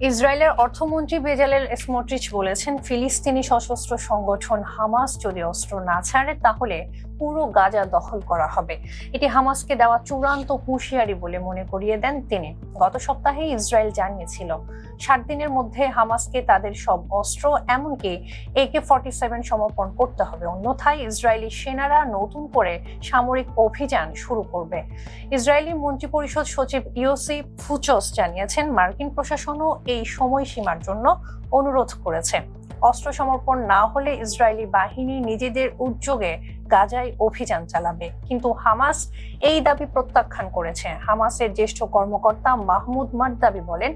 ইসরায়েলের অর্থমন্ত্রী Bezalel Smotrich বলেছেন, ফিলিস্তিনি সশস্ত্র সংগঠন হামাস যদি অস্ত্র না ছাড়ে তাহলে পুরো গাজা দখল করা হবে। এটি হামাসকে দেওয়া চূড়ান্ত হুঁশিয়ারি বলে মনে করিয়ে দেন তিনি। গত সপ্তাহে ইসরায়েল জানিয়েছিল 7 দিনের মধ্যে হামাসকে তাদের সব অস্ত্র এমনকি AK-47 সমর্পণ করতে হবে, অন্যথায় ইসরায়েলি সেনারা নতুন করে সামরিক অভিযান শুরু করবে। ইসরায়েলি মন্ত্রিপরিষদ সচিব ইয়োসি ফুচোস জানিয়েছেন, মার্কিন প্রশাসনও এই সময়সীমার জন্য অনুরোধ করেছে। অস্ত্র সমর্পণ না হলে ইসরায়েলি বাহিনী নিজেদের উদ্যোগে গাজায় অভিযান চালাবে, কিন্তু হামাস এই দাবি প্রত্যাখ্যান করেছে। হামাসের জ্যেষ্ঠ কর্মকর্তা মাহমুদ মারদাবি বলেন,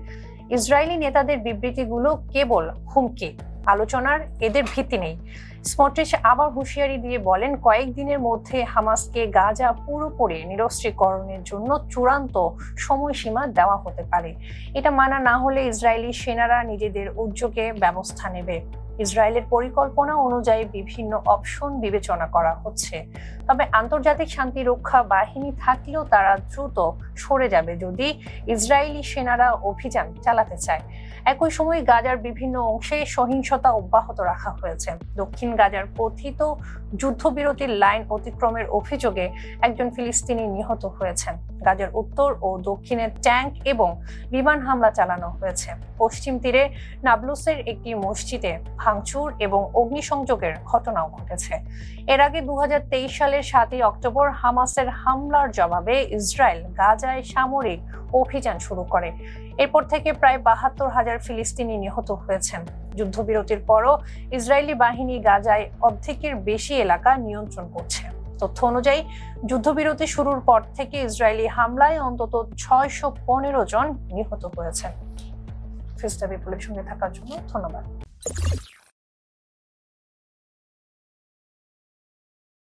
ইসরায়েলি নেতাদের বিবৃতিগুলো কেবল হুমকি, আলোচনার এদের ভিত্তি নেই। স্মোট্রিচ আবার হুঁশিয়ারি দিয়ে বলেন, কয়েকদিনের মধ্যে হামাসকে গাজা পুরোপুরি নিরস্ত্রীকরণের জন্য চূড়ান্ত সময়সীমা দেওয়া হতে পারে। এটা মানা না হলে ইসরায়েলি সেনারা নিজেদের উদ্যোগে ব্যবস্থা নেবে। ইসরায়েলের পরিকল্পনা অনুযায়ী বিভিন্ন অপশন বিবেচনা করা হচ্ছে, তবে আন্তর্জাতিক শান্তিরক্ষা বাহিনী থাকলেও তারা দ্রুত সরে যাবে যদি ইসরায়েলি সেনারা অভিযান চালাতে চায়। একই সময় গাজার বিভিন্ন অংশে সহিংসতা অব্যাহত রাখা হয়েছে। দক্ষিণ গাজার কথিত যুদ্ধবিরতির লাইন অতিক্রমের অভিযোগে একজন ফিলিস্তিনি নিহত হয়েছেন। গাজার উত্তর ও দক্ষিণে ট্যাঙ্ক এবং বিমান হামলা চালানো হয়েছে। পশ্চিম তীরে নাবলুসের একটি মসজিদে ভাঙচুর এবং অগ্নিসংযোগের ঘটনাও ঘটেছে। এর আগে 2023 সালের 7 অক্টোবর হামাসের হামলার জবাবে ইসরায়েল গাজায় সামরিক অভিযান শুরু করে। এরপর থেকে প্রায় 72,000 ফিলিস্তিনি নিহত হয়েছেন। যুদ্ধবিরতির পরও ইসরায়েলি বাহিনী গাজায় অর্ধেকের বেশি এলাকা নিয়ন্ত্রণ করছে। তথ্য অনুযায়ী যুদ্ধবিরতি শুরুর পর থেকে ইসরায়েলি হামলায় অন্তত 615 জন নিহত হয়েছেন। ফিস্টা বিপ্লবের সঙ্গে থাকার জন্য ধন্যবাদ।